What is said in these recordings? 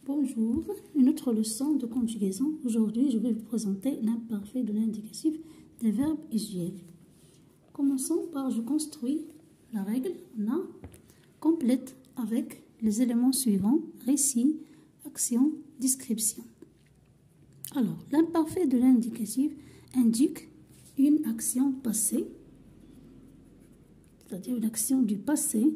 Bonjour, une autre leçon de conjugaison. Aujourd'hui, je vais vous présenter l'imparfait de l'indicatif des verbes usuels. Commençons par je construis la règle na complète avec les éléments suivants: récit, action, description. Alors, l'imparfait de l'indicatif indique une action passée, c'est-à-dire une action du passé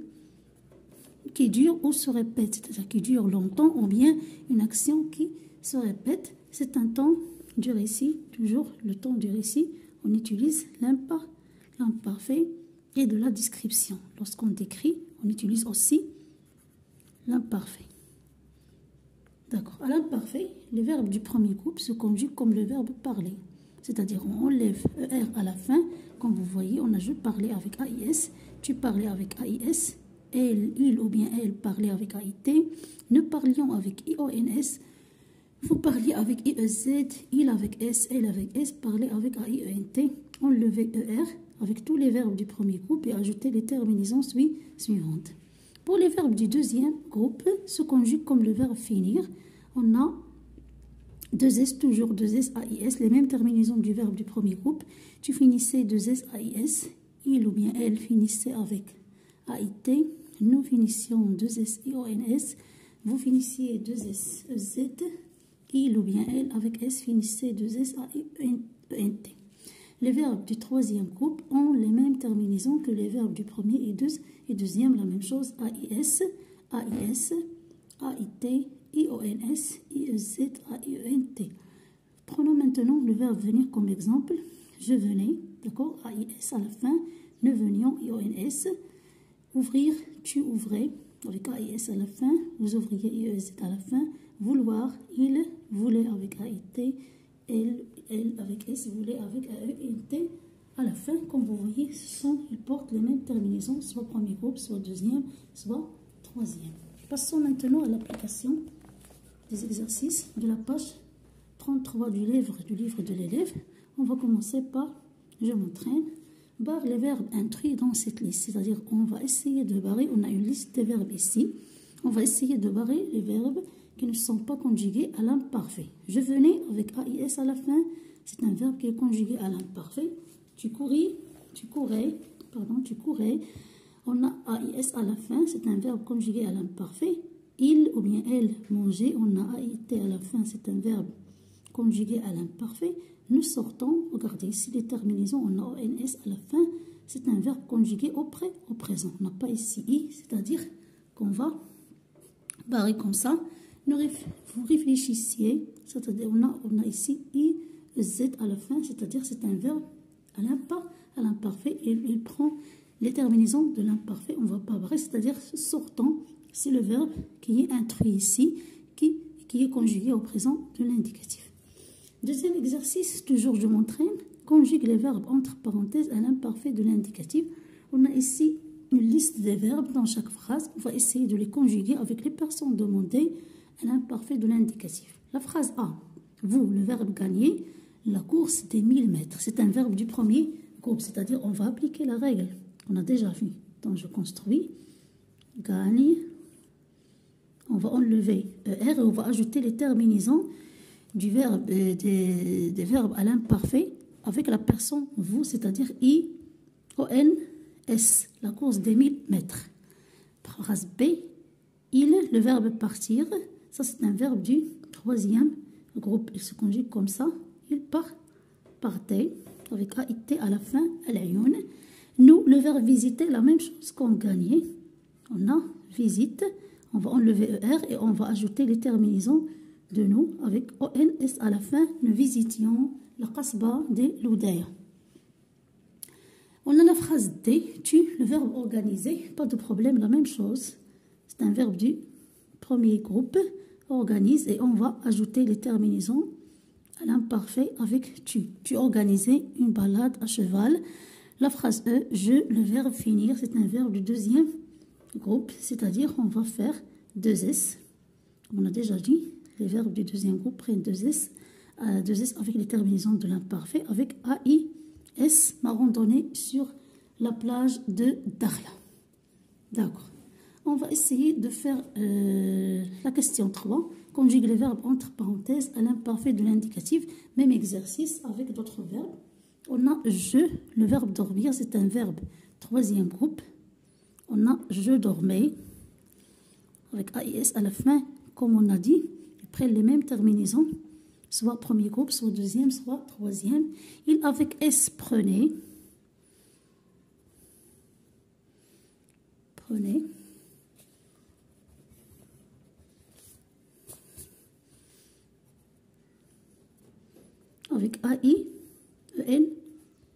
qui dure ou se répète, c'est-à-dire qui dure longtemps, ou bien une action qui se répète. C'est un temps du récit, toujours le temps du récit. On utilise l'imparfait et de la description. Lorsqu'on décrit, on utilise aussi l'imparfait. D'accord. À l'imparfait, les verbes du premier groupe se conjuguent comme le verbe parler. C'est-à-dire on enlève ER à la fin. Comme vous voyez, on ajoute parler avec AIS. Tu parlais avec AIS. Elle, il ou bien elle parlait avec AIT. Nous parlions avec IONS. Vous parliez avec IEZ. Il avec S, elle avec S. Parler avec AIENT. Enlever ER avec tous les verbes du premier groupe et ajouter les terminaisons suivantes. Pour les verbes du deuxième groupe, se conjuguent comme le verbe finir. On a 2S, toujours 2S, AIS, les mêmes terminaisons du verbe du premier groupe. Tu finissais 2S, AIS. Il ou bien elle finissait avec AIT. Nous finissions 2S, IONS. Vous finissiez 2S, EZ. Il ou bien elle avec S finissait 2S, AIENT. Les verbes du troisième groupe ont les mêmes terminaisons que les verbes du premier et deuxième, la même chose: AIS, AIS, AIT, IONS, IEZ, AIENT. Prenons maintenant le verbe venir comme exemple. Je venais, d'accord, AIS à la fin. Nous venions, IONS. Ouvrir, tu ouvrais, avec AIS à la fin. Vous ouvriez, IEZ à la fin. Vouloir, il voulait avec AIT. Elle avec S voulait avec AENT à la fin. Comme vous voyez, ils portent les mêmes terminaisons, soit premier groupe, soit deuxième, soit troisième. Passons maintenant à l'application des exercices de la page 33 du livre de l'élève. On va commencer par je m'entraîne. Barre les verbes intrus dans cette liste, c'est-à-dire on va essayer de barrer, on a une liste de verbes ici, on va essayer de barrer les verbes qui ne sont pas conjugués à l'imparfait. Je venais avec AIS à la fin, c'est un verbe qui est conjugué à l'imparfait. Tu courais. On a AIS à la fin, c'est un verbe conjugué à l'imparfait. Il ou bien elle mangeait, on a AIT à la fin, c'est un verbe conjugué à l'imparfait. Nous sortons, regardez ici les terminaisons, on a ONS à la fin, c'est un verbe conjugué au présent. On n'a pas ici I, c'est-à-dire qu'on va barrer comme ça. Vous réfléchissiez, c'est-à-dire on a ici I, Z à la fin, c'est-à-dire c'est un verbe à l'imparfait et il prend les terminaisons de l'imparfait. On ne va pas barrer, c'est-à-dire sortant, c'est le verbe qui est intrus ici, qui est conjugué au présent de l'indicatif. Deuxième exercice, toujours je m'entraîne, conjugue les verbes entre parenthèses à l'imparfait de l'indicatif. On a ici une liste des verbes dans chaque phrase. On va essayer de les conjuguer avec les personnes demandées à l'imparfait de l'indicatif. La phrase A, vous, le verbe gagner, la course des 1000 mètres. C'est un verbe du premier groupe, c'est-à-dire on va appliquer la règle qu'on a déjà vue. Donc je construis, gagne, on va enlever ER et on va ajouter les terminaisons du verbe, des verbes à l'imparfait avec la personne vous, c'est-à-dire I, O, N, S, la course des 1000 mètres. Phrase B, il, le verbe partir, ça c'est un verbe du troisième groupe, il se conjugue comme ça, il partait, avec AIT à la fin, al-ayoun. Nous, le verbe visiter, la même chose qu'on gagnait, on a visite, on va enlever ER et on va ajouter les terminaisons de nous avec ONS à la fin. Nous visitions la Qasba de Loudaya. On a la phrase D, tu, le verbe organiser, pas de problème, la même chose. C'est un verbe du premier groupe, organise, et on va ajouter les terminaisons à l'imparfait avec tu. Tu organisais une balade à cheval. La phrase E, je, le verbe finir, c'est un verbe du deuxième groupe, c'est-à-dire on va faire 2S, comme on a déjà dit. Les verbes du deuxième groupe prennent 2S avec les terminaisons de l'imparfait, avec AIS, ma randonnée sur la plage de Dakhla. D'accord. On va essayer de faire la question 3. Conjugue les verbes entre parenthèses à l'imparfait de l'indicatif. Même exercice avec d'autres verbes. On a je, le verbe dormir, c'est un verbe troisième groupe. On a je dormais avec AIS à la fin, comme on a dit. Ils prennent les mêmes terminaisons, soit premier groupe, soit deuxième, soit troisième. Il avec S prenait. Prenez. Avec AI, EN,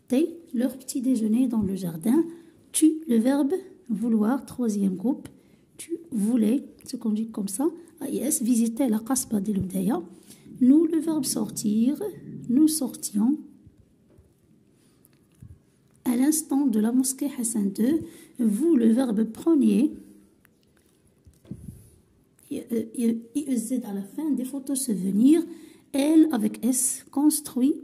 T, leur petit déjeuner dans le jardin. Tu, le verbe vouloir, troisième groupe. Tu voulais, se conjugue comme ça. AIS, visiter la Qasba de l'Oudaya. Nous, le verbe sortir, nous sortions. À l'instant de la mosquée Hassan II, vous, le verbe preniez. IEZ à la fin, des photos souvenirs. Elle, avec S, construit.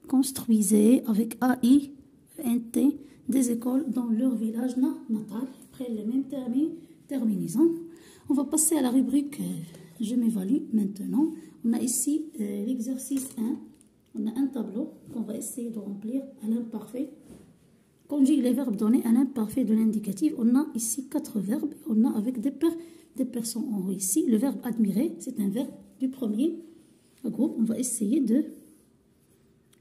Construisait, avec AI, NT, des écoles dans leur village natal. Après les mêmes terminaisons. On va passer à la rubrique je m'évalue maintenant. On a ici l'exercice 1. On a un tableau qu'on va essayer de remplir à l'imparfait. Conjugue les verbes donnés à l'imparfait de l'indicatif. On a ici 4 verbes. On a avec des personnes en haut ici. Le verbe admirer, c'est un verbe du premier groupe. On va essayer de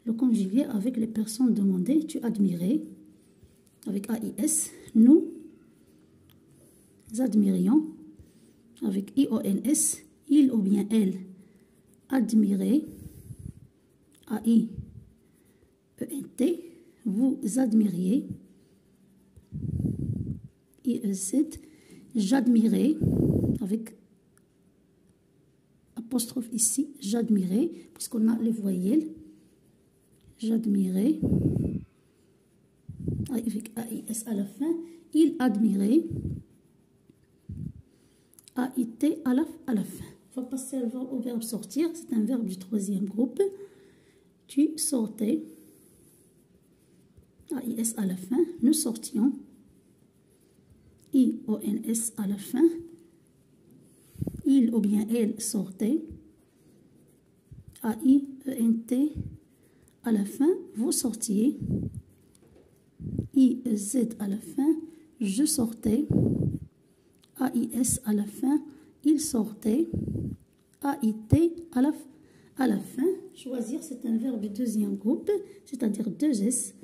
le conjuguer avec les personnes demandées. Tu admirais avec AIS. Nous admirions avec IONS. Il ou bien elle admirait. AI ENT. Vous admiriez. IEZ. J'admirais avec apostrophe ici. J'admirais puisqu'on a les voyelles. J'admirais avec AIS à la fin. Il admirait. AIT à la fin. On va passer au verbe sortir. C'est un verbe du troisième groupe. Tu sortais. AIS à la fin. Nous sortions. IONS à la fin. Il ou bien elle sortait. AIENT à la fin. Vous sortiez. IZ à la fin. Je sortais. AIS à la fin. Il sortait. AIT à la fin. Choisir, c'est un verbe du deuxième groupe, c'est-à-dire 2S.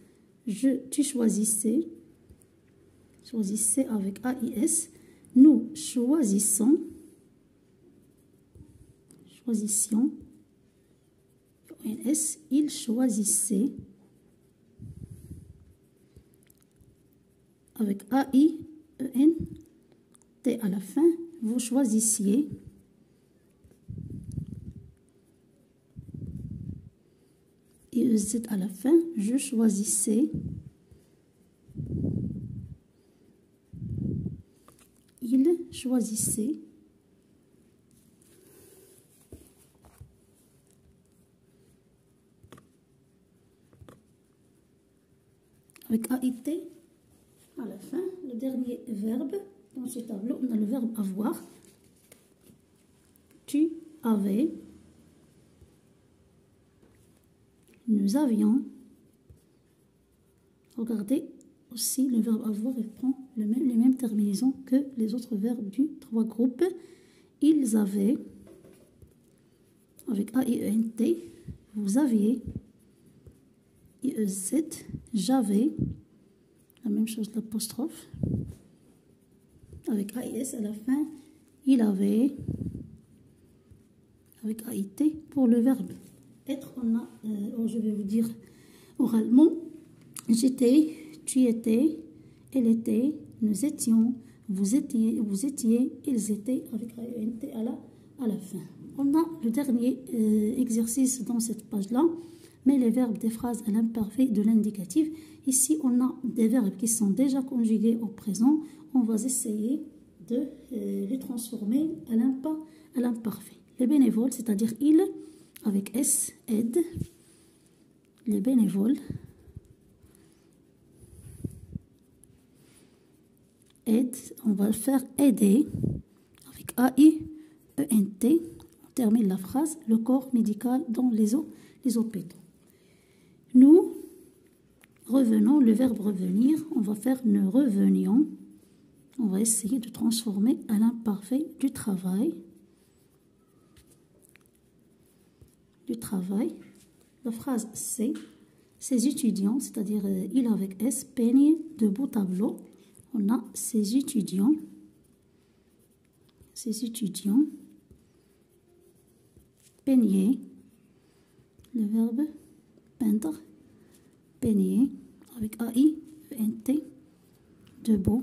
Tu choisissais. Choisissez avec AIS. Nous choisissons. Choisissions. ONS. Il choisissait. Avec AIEN. T à la fin. Vous choisissiez. IEZ à la fin. Je choisissais. Il choisissait. Avec AIT à la fin, le dernier verbe dans ce tableau, on a le verbe avoir. Tu avais. Nous avions. Regardez aussi le verbe avoir, il prend les mêmes terminaisons que les autres verbes du 3 groupes. Ils avaient. Avec AIENT. Vous aviez. IEZ. J'avais. La même chose, l'apostrophe. Avec AIS à la fin. Il avait. Avec AIT pour le verbe être, on a, je vais vous dire oralement, j'étais, tu étais, elle était, nous étions, vous étiez, ils étaient, avec AINT à la fin. On a le dernier exercice dans cette page-là, mais les verbes des phrases à l'imparfait de l'indicatif. Ici, on a des verbes qui sont déjà conjugués au présent. On va essayer de les transformer à l'imparfait. Les bénévoles, c'est-à-dire ils, avec S, aide. Les bénévoles. aide, on va faire aider avec A-I-E-N-T. On termine la phrase, le corps médical dans les hôpitaux. Nous revenons, le verbe revenir, on va faire nous revenions. On va essayer de transformer à l'imparfait du travail. La phrase c'est ces étudiants, c'est-à-dire il avec S, peignent de beaux tableaux. On a ces étudiants peigner, le verbe peindre, peigner avec A-I-E-N-T, de beaux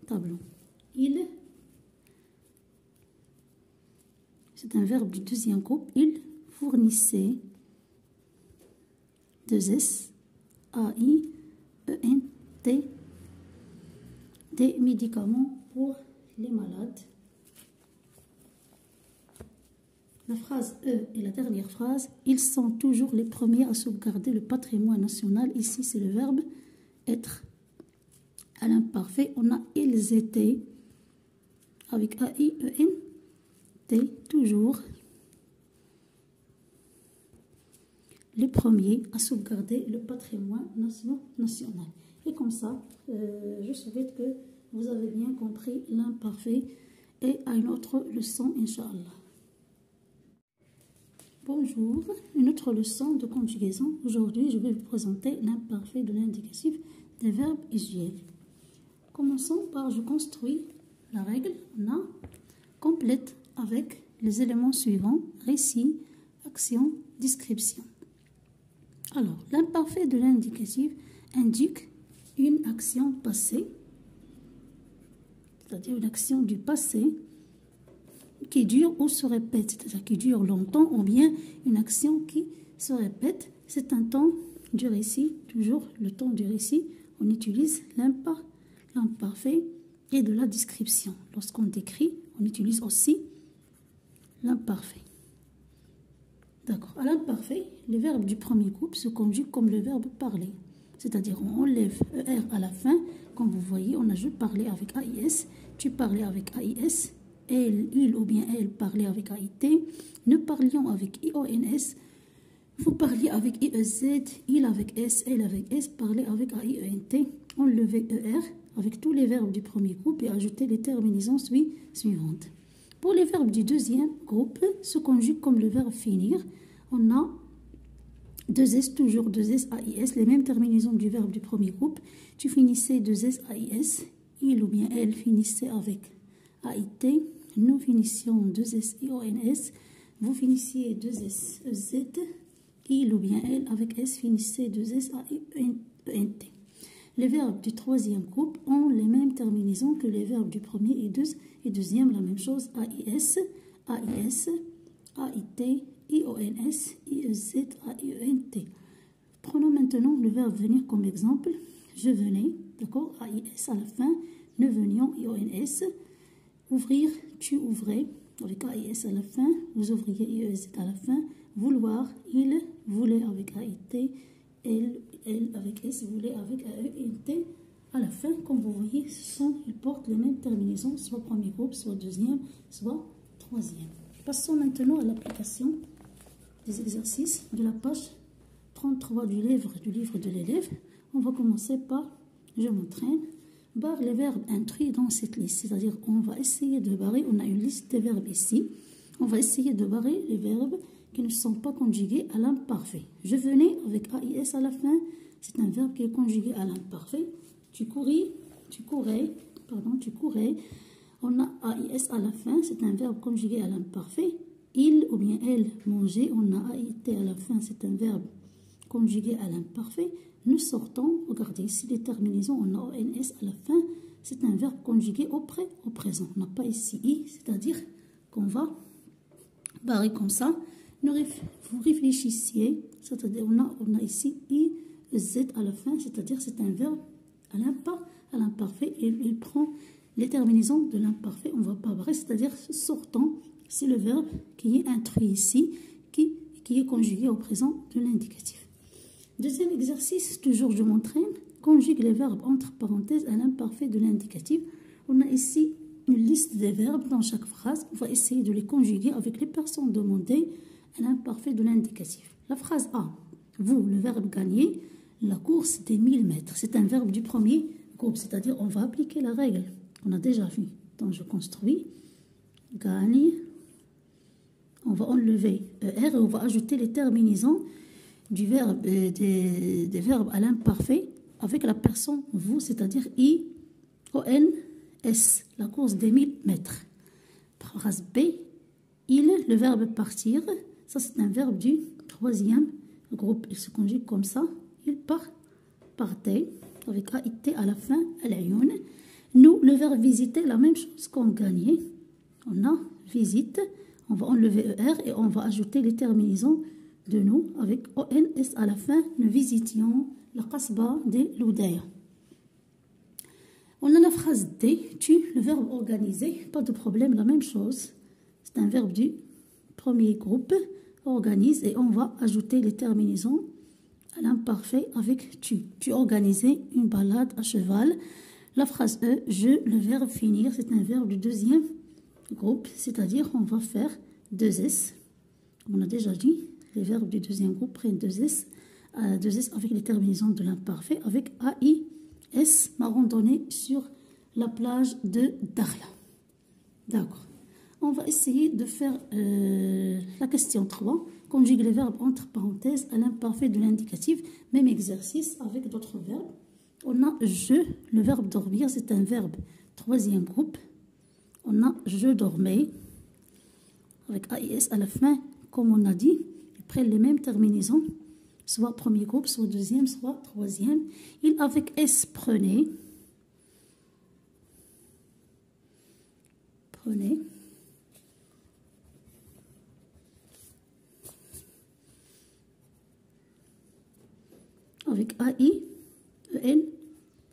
tableaux. Il, c'est un verbe du deuxième groupe, il fournissait, 2S, A-I-E-N-T, des médicaments pour les malades. La phrase E et la dernière phrase, ils sont toujours les premiers à sauvegarder le patrimoine national. Ici, c'est le verbe être. À l'imparfait, on a ils étaient avec A-I-E-N-T, toujours les premiers à sauvegarder le patrimoine national. Et comme ça, je souhaite que vous avez bien compris l'imparfait et à une autre leçon, Inch'Allah. Bonjour, une autre leçon de conjugaison. Aujourd'hui, je vais vous présenter l'imparfait de l'indicatif des verbes usuels. Commençons par je construis la règle. On a complète avec les éléments suivants, récit, action, description. Alors, l'imparfait de l'indicatif indique une action passée, c'est-à-dire une action du passé qui dure ou se répète, c'est-à-dire qui dure longtemps, ou bien une action qui se répète. C'est un temps du récit, toujours le temps du récit. On utilise l'imparfait et de la description. Lorsqu'on décrit, on utilise aussi l'imparfait. D'accord. À l'imparfait, les verbes du premier groupe se conjuguent comme le verbe parler. C'est-à-dire on enlève ER à la fin. Comme vous voyez, on ajoute parler avec AIS. Tu parlais avec AIS. Elle, il ou bien elle parlait avec AIT. Nous parlions avec IONS. Vous parliez avec IEZ. Il avec S, elle avec S. Parler avec AIENT. Enlever ER avec tous les verbes du premier groupe et ajouter les terminaisons suivantes. Pour les verbes du deuxième groupe, se conjuguent comme le verbe finir. On a 2S, toujours 2S, AIS, les mêmes terminaisons du verbe du premier groupe. Tu finissais 2S, AIS, il ou bien elle finissait avec AIT. Nous finissions 2S, IONS. Vous finissiez 2S, EZ. Il ou bien elle avec S finissait 2S, AIENT. Les verbes du troisième groupe ont les mêmes terminaisons que les verbes du premier et deuxième, la même chose, AIS, AIS, AIT, IONS, IEZ, AIENT. Prenons maintenant le verbe venir comme exemple. Je venais, d'accord, AIS à la fin, nous venions, IONS. Ouvrir, tu ouvrais, avec AIS à la fin, vous ouvriez, IEZ à la fin. Vouloir, il voulait avec AIT, elle avec S, voulait avec AENT à la fin. Comme vous voyez, ils portent les mêmes terminaisons, soit premier groupe, soit deuxième, soit troisième. Passons maintenant à l'application des exercices de la page 33 du livre de l'élève. On va commencer par je m'entraîne. Barre les verbes introduits dans cette liste, c'est-à-dire on va essayer de barrer, on a une liste de verbes ici, on va essayer de barrer les verbes qui ne sont pas conjugués à l'imparfait. Je venais avec AIS à la fin, c'est un verbe qui est conjugué à l'imparfait. Tu courais, on a AIS à la fin, c'est un verbe conjugué à l'imparfait. Il ou bien elle mangeait, on a AIT à la fin, c'est un verbe conjugué à l'imparfait. Nous sortons, regardez ici les terminaisons, on a ONS à la fin, c'est un verbe conjugué au présent. On n'a pas ici I, c'est-à-dire qu'on va barrer comme ça. Vous réfléchissiez, c'est-à-dire on a ici I, Z à la fin, c'est-à-dire c'est un verbe à l'imparfait et il prend les terminaisons de l'imparfait, on ne va pas barrer, c'est-à-dire sortant, c'est le verbe qui est introduit ici, qui est conjugué au présent de l'indicatif. Deuxième exercice, toujours je m'entraîne. conjugue les verbes entre parenthèses à l'imparfait de l'indicatif. On a ici une liste des verbes dans chaque phrase. On va essayer de les conjuguer avec les personnes demandées à l'imparfait de l'indicatif. La phrase A, vous, le verbe gagner, la course des 1000 mètres. C'est un verbe du premier groupe, c'est-à-dire on va appliquer la règle. On a déjà vu dans je construis, gagne. On va enlever ER et on va ajouter les terminaisons du verbe, des verbes à l'imparfait avec la personne vous, c'est-à-dire I, O, N, S, la course des 1000 mètres. Phrase B, il, le verbe partir, ça c'est un verbe du troisième groupe. Il se conjugue comme ça, il partait, avec AIT à la fin, al-ayoun. Nous, le verbe visiter, la même chose qu'on gagnait. On a visite, on va enlever ER et on va ajouter les terminaisons de nous avec ONS à la fin. Nous visitions la Qasba de Loudaya. On a la phrase D, tu, le verbe organiser, pas de problème, la même chose. C'est un verbe du premier groupe, organise, et on va ajouter les terminaisons à l'imparfait avec tu. Tu organisais une balade à cheval. La phrase E, je, le verbe finir, c'est un verbe du deuxième groupe, c'est-à-dire on va faire 2S. Comme on a déjà dit, les verbes du deuxième groupe prennent 2S, 2S avec les terminaisons de l'imparfait, avec AIS, ma randonnée sur la plage de Dakhla. D'accord. On va essayer de faire la question 3. Conjugue les verbes entre parenthèses à l'imparfait de l'indicatif. Même exercice avec d'autres verbes. On a je, le verbe dormir, c'est un verbe troisième groupe. On a je dormais, avec AIS à la fin, comme on a dit. Ils prennent les mêmes terminaisons, soit premier groupe, soit deuxième, soit troisième. Il avec S prenait. Prenez. Avec AI, EN,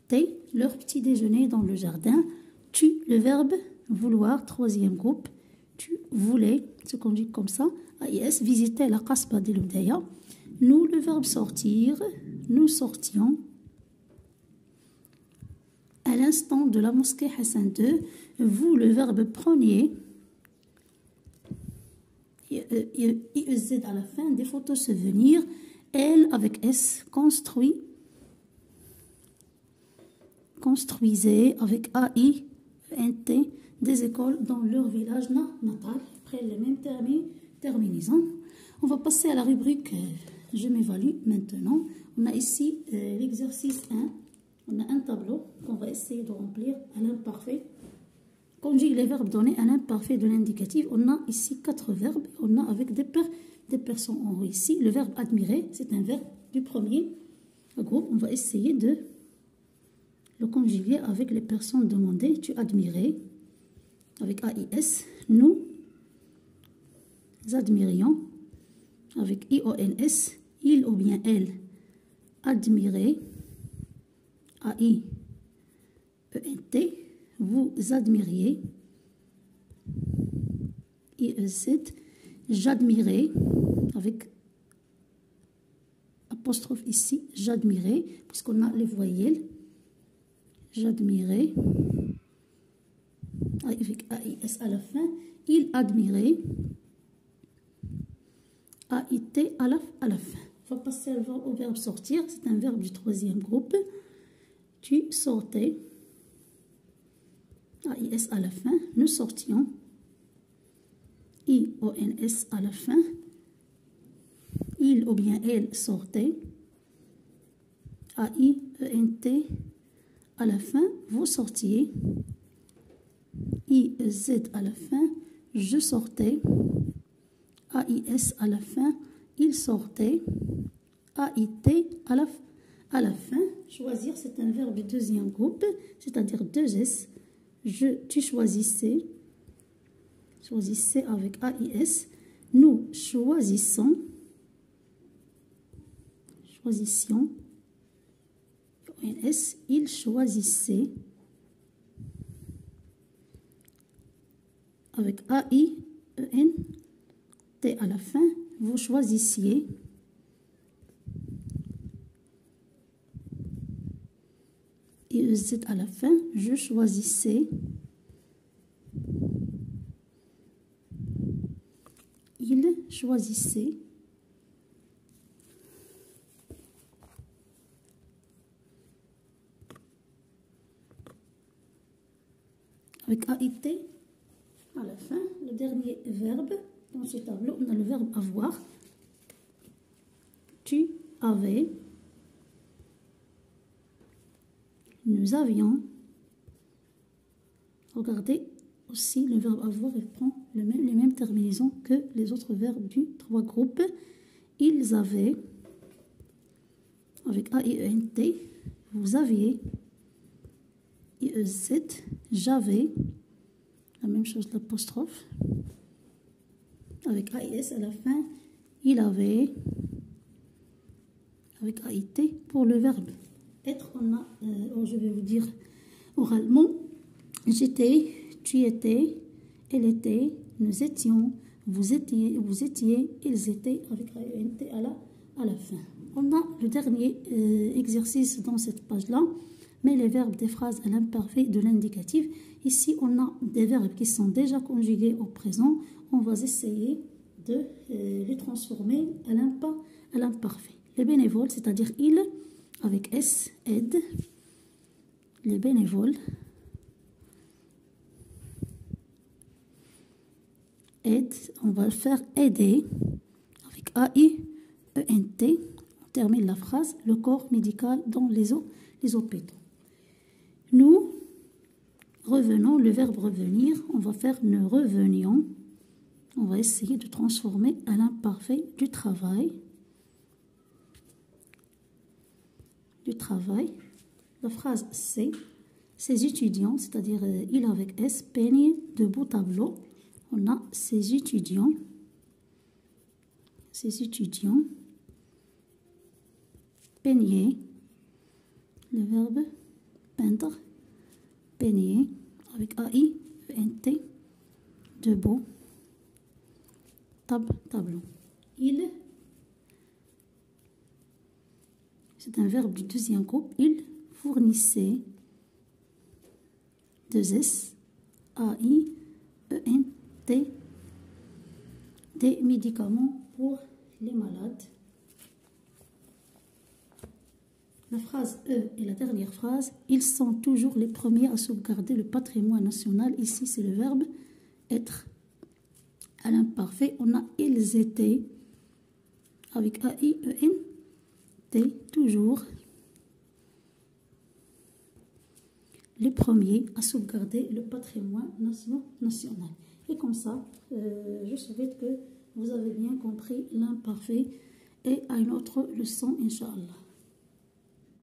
T, leur petit déjeuner dans le jardin. Tu, le verbe vouloir, troisième groupe. Tu voulais, se conjugue comme ça. AIS, visiter la Qasba de Loudaya. Nous, le verbe sortir, nous sortions. À l'instant de la mosquée Hassan II, vous, le verbe preniez. IEZ à la fin, des photos souvenirs. Elle, avec S, construit. Construisait, avec AI, NT, des écoles dans leur village natal. Après les mêmes terminaisons. On va passer à la rubrique je m'évalue maintenant. On a ici l'exercice 1. On a un tableau qu'on va essayer de remplir à l'imparfait. Conjugue les verbes donnés à l'imparfait de l'indicatif. On a ici 4 verbes. On a avec des personnes en haut ici. Le verbe admirer, c'est un verbe du premier groupe. On va essayer de le conjuguer avec les personnes demandées. Tu admirais, avec AIS. Nous admirions, avec IONS. Il ou bien elle admirait, AI, ENT. Vous admiriez, IEZ. J'admirais, avec apostrophe ici, j'admirais, puisqu'on a les voyelles. J'admirais, avec AIS à la fin. Il admirait, AIT à la fin. On va passer au verbe sortir. C'est un verbe du troisième groupe. Tu sortais, AIS à la fin. Nous sortions, IONS à la fin. Il ou bien elle sortait, AIENT à la fin. Vous sortiez, IEZ à la fin. Je sortais, AIS à la fin. Il sortait, AIT à la fin. Choisir, c'est un verbe du deuxième groupe, c'est-à-dire 2S. Tu choisissais, avec AIS. Nous choisissions, ONS. Il choisissait, avec AIEN, T à la fin. Vous choisissiez, IEZ à la fin. Je choisissais. Il choisissait. Avec AIT à la fin, le dernier verbe dans ce tableau, on a le verbe avoir. Tu avais. Nous avions. Regardez aussi le verbe avoir, il prend les mêmes terminaisons que les autres verbes du 3 groupes. Ils avaient. Avec AIENT, vous aviez. IEZ, j'avais, la même chose l'apostrophe, avec AIS à la fin, il avait, avec AIT pour le verbe être, on a, je vais vous dire oralement, j'étais, tu étais, elle était, nous étions, vous étiez, ils étaient, avec AINT à la fin. On a le dernier exercice dans cette page-là. Mais les verbes des phrases à l'imparfait de l'indicatif. Ici, on a des verbes qui sont déjà conjugués au présent. On va essayer de les transformer à l'imparfait. Les bénévoles, c'est-à-dire ils, avec S, aide. Les bénévoles. Aide, on va faire aider. Avec AIENT, on termine la phrase. Le corps médical dans les hôpitaux. Nous revenons, le verbe revenir, on va faire nous revenions. On va essayer de transformer à l'imparfait du travail. La phrase c'est, ces étudiants, c'est-à-dire il avec S, peignent de beaux tableaux. On a ces étudiants, peigner, le verbe peindre, peigner, avec AIENT, de beaux tableaux. Il, c'est un verbe du deuxième groupe, il fournissait, 2S, AIENT, des médicaments pour les malades. La phrase E et la dernière phrase, ils sont toujours les premiers à sauvegarder le patrimoine national. Ici, c'est le verbe être. À l'imparfait, on a ils étaient avec AIENT, toujours les premiers à sauvegarder le patrimoine national. Et comme ça, je souhaite que vous avez bien compris l'imparfait et à une autre leçon, Inch'Allah.